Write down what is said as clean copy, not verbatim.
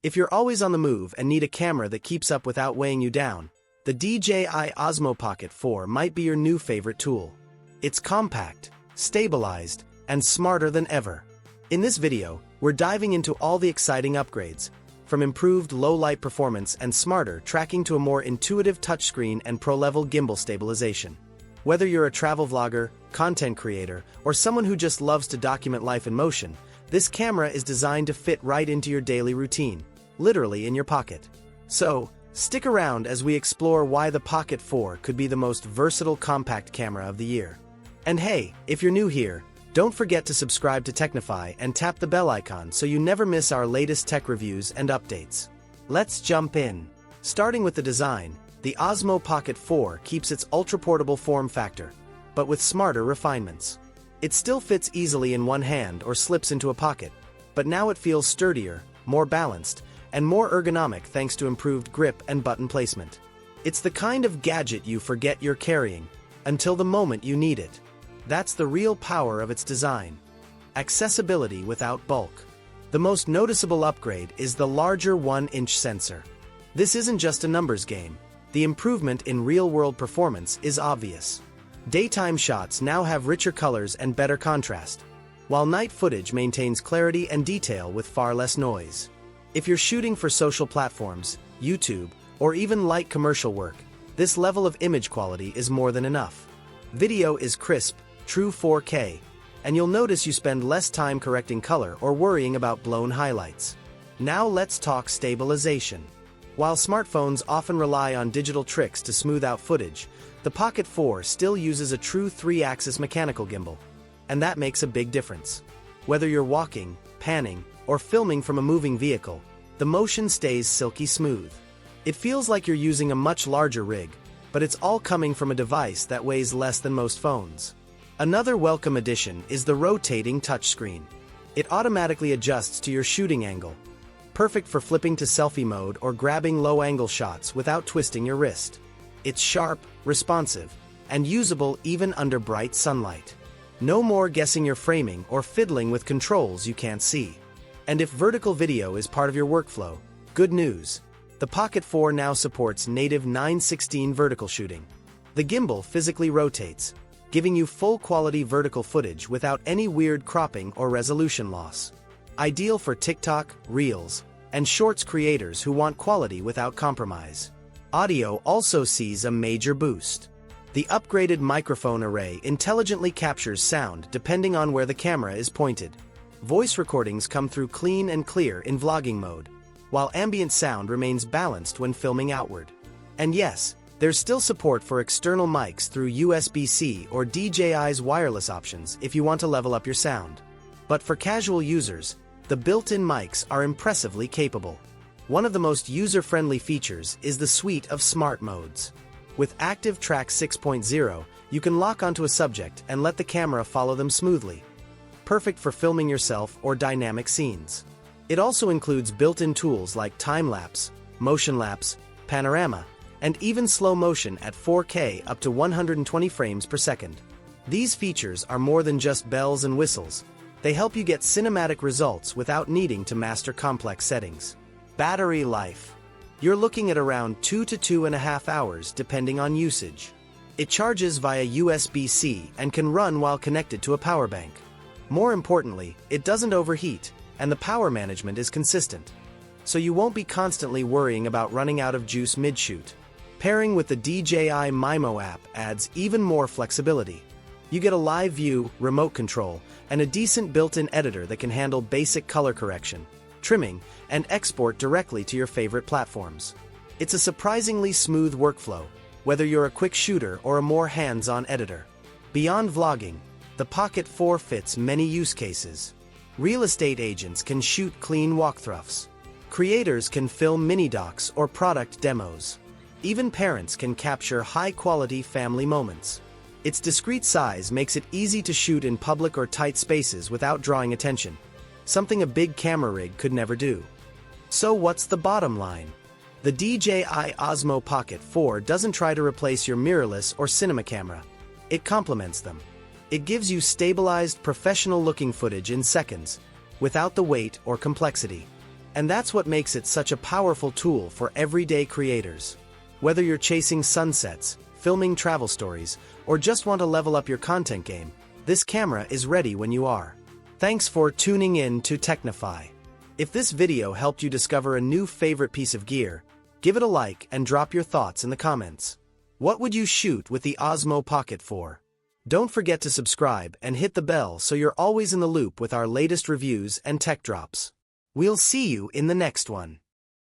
If you're always on the move and need a camera that keeps up without weighing you down, the DJI Osmo Pocket 4 might be your new favorite tool. It's compact, stabilized, and smarter than ever. In this video, we're diving into all the exciting upgrades, from improved low-light performance and smarter tracking to a more intuitive touchscreen and pro-level gimbal stabilization. Whether you're a travel vlogger, content creator, or someone who just loves to document life in motion, this camera is designed to fit right into your daily routine, literally in your pocket. So, stick around as we explore why the Pocket 4 could be the most versatile compact camera of the year. And hey, if you're new here, don't forget to subscribe to Technify and tap the bell icon so you never miss our latest tech reviews and updates. Let's jump in. Starting with the design, the Osmo Pocket 4 keeps its ultra-portable form factor, but with smarter refinements. It still fits easily in one hand or slips into a pocket, but now it feels sturdier, more balanced, and more ergonomic thanks to improved grip and button placement. It's the kind of gadget you forget you're carrying, until the moment you need it. That's the real power of its design. Accessibility without bulk. The most noticeable upgrade is the larger 1-inch sensor. This isn't just a numbers game. The improvement in real-world performance is obvious. Daytime shots now have richer colors and better contrast, while night footage maintains clarity and detail with far less noise. If you're shooting for social platforms, YouTube, or even light commercial work, this level of image quality is more than enough. Video is crisp, true 4K, and you'll notice you spend less time correcting color or worrying about blown highlights. Now let's talk stabilization. While smartphones often rely on digital tricks to smooth out footage, the Pocket 4 still uses a true 3-axis mechanical gimbal, and that makes a big difference. Whether you're walking, panning, or filming from a moving vehicle, the motion stays silky smooth. It feels like you're using a much larger rig, but it's all coming from a device that weighs less than most phones. Another welcome addition is the rotating touchscreen. It automatically adjusts to your shooting angle, perfect for flipping to selfie mode or grabbing low-angle shots without twisting your wrist. It's sharp, responsive, and usable even under bright sunlight. No more guessing your framing or fiddling with controls you can't see. And if vertical video is part of your workflow, good news. The Pocket 4 now supports native 9:16 vertical shooting. The gimbal physically rotates, giving you full-quality vertical footage without any weird cropping or resolution loss. Ideal for TikTok, Reels, and Shorts creators who want quality without compromise. Audio also sees a major boost. The upgraded microphone array intelligently captures sound depending on where the camera is pointed. Voice recordings come through clean and clear in vlogging mode, while ambient sound remains balanced when filming outward. And yes, there's still support for external mics through USB-C or DJI's wireless options if you want to level up your sound. But for casual users, the built-in mics are impressively capable. One of the most user-friendly features is the suite of smart modes. With Active Track 6.0, you can lock onto a subject and let the camera follow them smoothly. Perfect for filming yourself or dynamic scenes. It also includes built-in tools like time-lapse, motion-lapse, panorama, and even slow motion at 4K up to 120 frames per second. These features are more than just bells and whistles. They help you get cinematic results without needing to master complex settings. Battery life. You're looking at around 2 to 2.5 hours depending on usage. It charges via USB-C and can run while connected to a power bank. More importantly, it doesn't overheat, and the power management is consistent. So you won't be constantly worrying about running out of juice mid-shoot. Pairing with the DJI Myo App adds even more flexibility. You get a live view, remote control, and a decent built-in editor that can handle basic color correction, trimming, and export directly to your favorite platforms. It's a surprisingly smooth workflow, whether you're a quick shooter or a more hands-on editor. Beyond vlogging, the Pocket 4 fits many use cases. Real estate agents can shoot clean walkthroughs. Creators can film mini-docs or product demos. Even parents can capture high-quality family moments. Its discreet size makes it easy to shoot in public or tight spaces without drawing attention, something a big camera rig could never do. So what's the bottom line? The DJI Osmo Pocket 4 doesn't try to replace your mirrorless or cinema camera. It complements them. It gives you stabilized, professional-looking footage in seconds, without the weight or complexity. And that's what makes it such a powerful tool for everyday creators. Whether you're chasing sunsets, filming travel stories, or just want to level up your content game, this camera is ready when you are. Thanks for tuning in to Technify. If this video helped you discover a new favorite piece of gear, give it a like and drop your thoughts in the comments. What would you shoot with the Osmo Pocket for? Don't forget to subscribe and hit the bell so you're always in the loop with our latest reviews and tech drops. We'll see you in the next one.